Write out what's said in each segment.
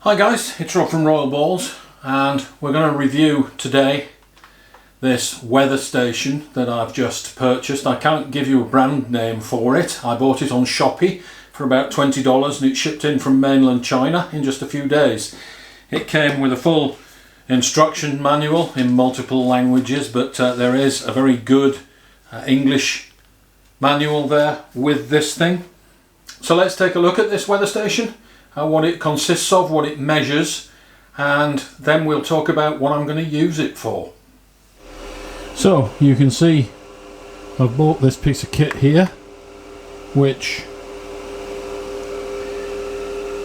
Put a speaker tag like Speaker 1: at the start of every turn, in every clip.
Speaker 1: Hi guys, it's Rob from Royal Balls, and we're going to review today this weather station that I've just purchased. I can't give you a brand name for it. I bought it on Shopee for about $20 and it shipped in from mainland China in just a few days. It came with a full instruction manual in multiple languages, but there is a very good English manual there with this thing. So let's take a look at this weather station. What it consists of, what it measures, and then we'll talk about what I'm going to use it for. So you can see I've bought this piece of kit here, which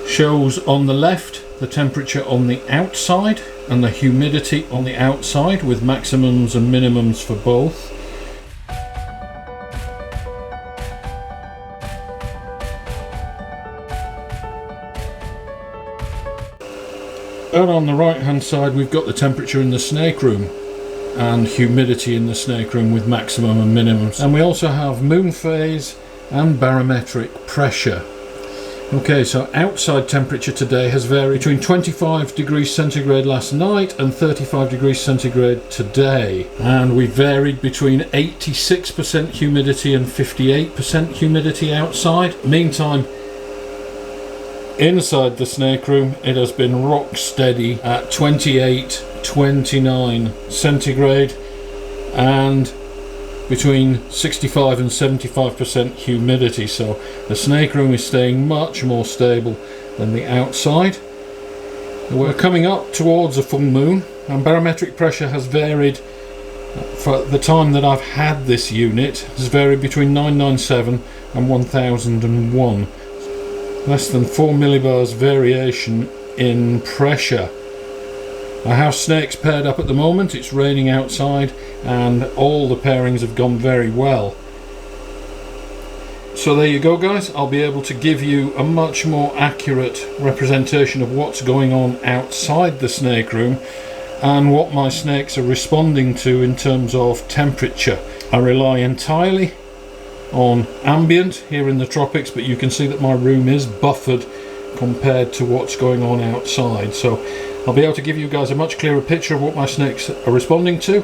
Speaker 1: shows on the left the temperature on the outside and the humidity on the outside with maximums and minimums for both. And on the right hand side we've got the temperature in the snake room and humidity in the snake room with maximum and minimums. And we also have moon phase and barometric pressure. Okay, so outside temperature today has varied between 25 degrees centigrade last night and 35 degrees centigrade today. And we varied between 86% humidity and 58% humidity outside. Meantime, inside the snake room it has been rock steady at 28-29 centigrade and between 65 and 75% humidity, so the snake room is staying much more stable than the outside. We're coming up towards a full moon and barometric pressure has varied for the time that I've had this unit. Has varied between 997 and 1001. Less than 4 millibars variation in pressure. I have snakes paired up at the moment. It's raining outside and all the pairings have gone very well. So there you go guys, I'll be able to give you a much more accurate representation of what's going on outside the snake room and what my snakes are responding to in terms of temperature. I rely entirely on ambient here in the tropics, but you can see that my room is buffered compared to what's going on outside, so I'll be able to give you guys a much clearer picture of what my snakes are responding to,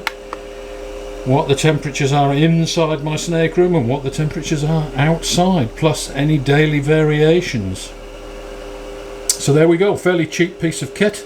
Speaker 1: what the temperatures are inside my snake room and what the temperatures are outside, plus any daily variations. So there we go, fairly cheap piece of kit.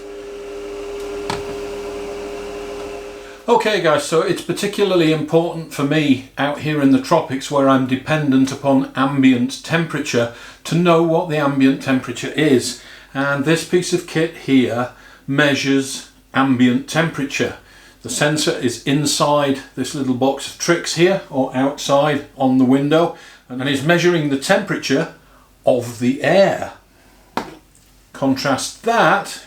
Speaker 1: Okay guys, so it's particularly important for me out here in the tropics where I'm dependent upon ambient temperature to know what the ambient temperature is, and this piece of kit here measures ambient temperature. The sensor is inside this little box of tricks here or outside on the window and is measuring the temperature of the air. Contrast that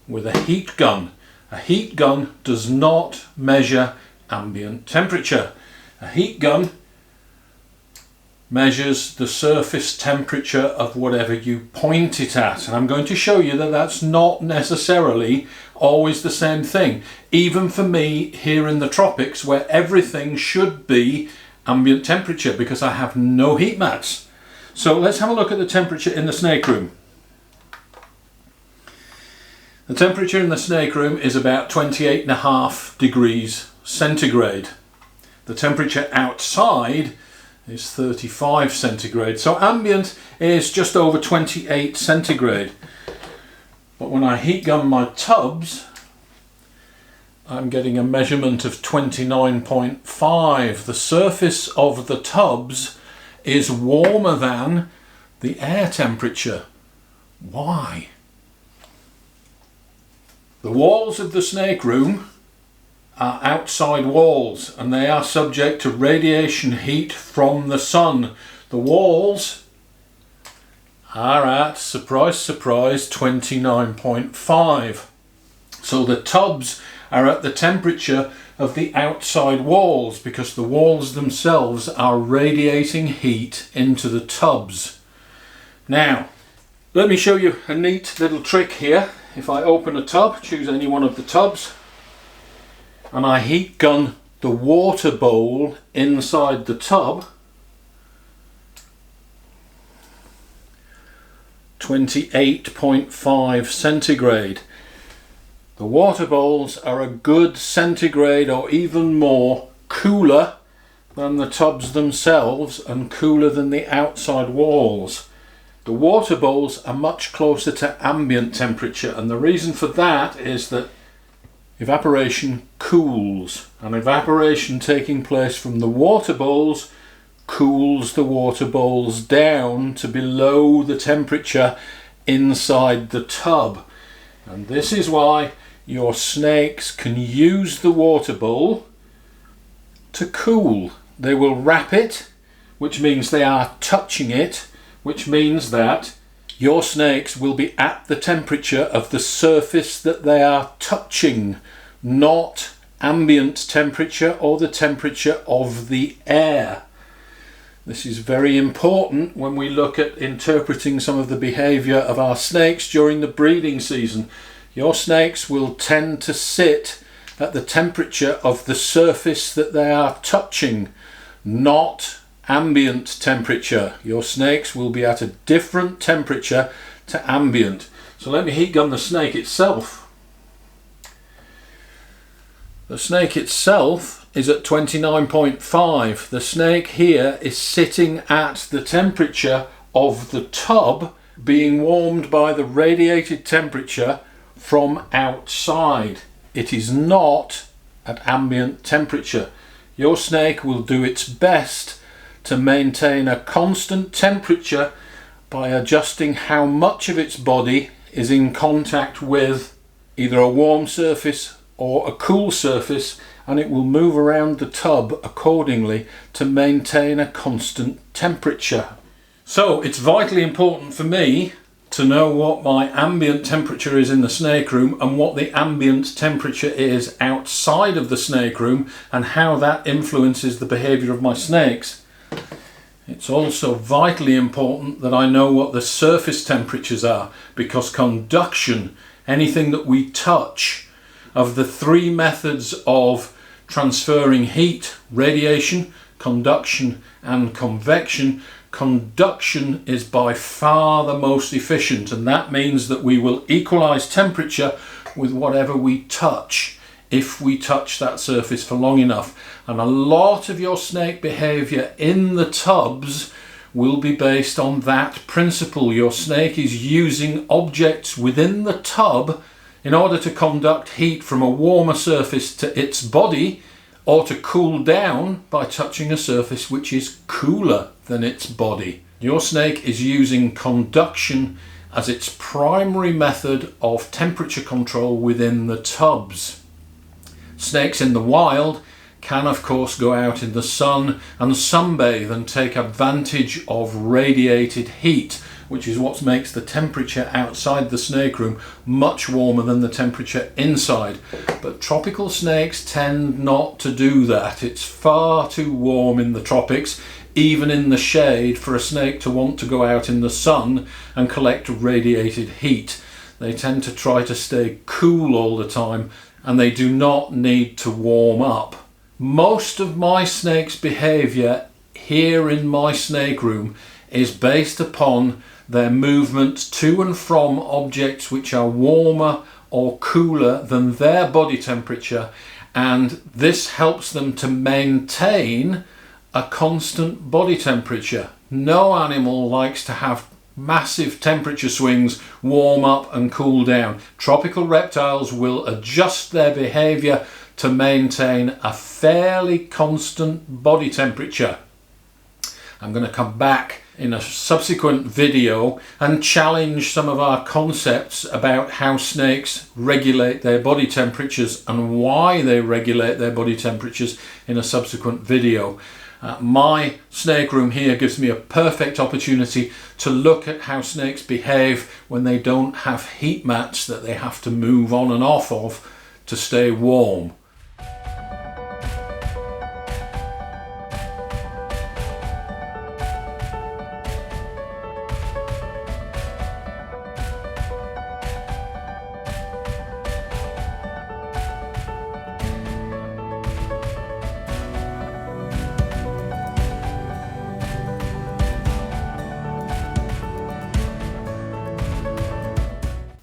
Speaker 1: with a heat gun. A heat gun does not measure ambient temperature. A heat gun measures the surface temperature of whatever you point it at. And I'm going to show you that that's not necessarily always the same thing. Even for me here in the tropics where everything should be ambient temperature because I have no heat mats. So let's have a look at the temperature in the snake room. The temperature in the snake room is about 28.5 degrees centigrade. The temperature outside is 35 centigrade. So ambient is just over 28 centigrade. But when I heat gun my tubs, I'm getting a measurement of 29.5. The surface of the tubs is warmer than the air temperature. Why? The walls of the snake room are outside walls and they are subject to radiation heat from the sun. The walls are at, surprise surprise, 29.5. So the tubs are at the temperature of the outside walls because the walls themselves are radiating heat into the tubs. Now, let me show you a neat little trick here. If I open a tub, choose any one of the tubs, and I heat gun the water bowl inside the tub, 28.5 centigrade. The water bowls are a good centigrade or even more cooler than the tubs themselves and cooler than the outside walls. The water bowls are much closer to ambient temperature, and the reason for that is that evaporation cools, and evaporation taking place from the water bowls cools the water bowls down to below the temperature inside the tub. And this is why your snakes can use the water bowl to cool. They will wrap it, which means they are touching it, which means that your snakes will be at the temperature of the surface that they are touching, not ambient temperature or the temperature of the air. This is very important when we look at interpreting some of the behaviour of our snakes during the breeding season. Your snakes will tend to sit at the temperature of the surface that they are touching, not ambient temperature. Your snakes will be at a different temperature to ambient. So let me heat gun the snake itself. The snake itself is at 29.5. The snake here is sitting at the temperature of the tub being warmed by the radiated temperature from outside. It is not at ambient temperature. Your snake will do its best to maintain a constant temperature by adjusting how much of its body is in contact with either a warm surface or a cool surface, and it will move around the tub accordingly to maintain a constant temperature. So it's vitally important for me to know what my ambient temperature is in the snake room and what the ambient temperature is outside of the snake room and how that influences the behaviour of my snakes. It's also vitally important that I know what the surface temperatures are, because conduction, anything that we touch, of the three methods of transferring heat, radiation, conduction and convection, conduction is by far the most efficient, and that means that we will equalize temperature with whatever we touch if we touch that surface for long enough. And a lot of your snake behavior in the tubs will be based on that principle. Your snake is using objects within the tub in order to conduct heat from a warmer surface to its body, or to cool down by touching a surface which is cooler than its body. Your snake is using conduction as its primary method of temperature control within the tubs. Snakes in the wild can of course go out in the sun and sunbathe and take advantage of radiated heat, which is what makes the temperature outside the snake room much warmer than the temperature inside. But tropical snakes tend not to do that. It's far too warm in the tropics, even in the shade, for a snake to want to go out in the sun and collect radiated heat. They tend to try to stay cool all the time, and they do not need to warm up. Most of my snake's behaviour here in my snake room is based upon their movement to and from objects which are warmer or cooler than their body temperature, and this helps them to maintain a constant body temperature. No animal likes to have massive temperature swings, warm up and cool down. Tropical reptiles will adjust their behaviour to maintain a fairly constant body temperature. I'm going to come back in a subsequent video and challenge some of our concepts about how snakes regulate their body temperatures and why they regulate their body temperatures in a subsequent video. My snake room here gives me a perfect opportunity to look at how snakes behave when they don't have heat mats that they have to move on and off of to stay warm.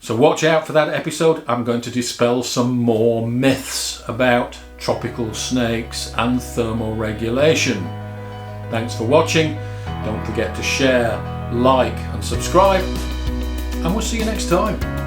Speaker 1: So watch out for that episode. I'm going to dispel some more myths about tropical snakes and thermoregulation. Thanks for watching. Don't forget to share, like and subscribe, and we'll see you next time.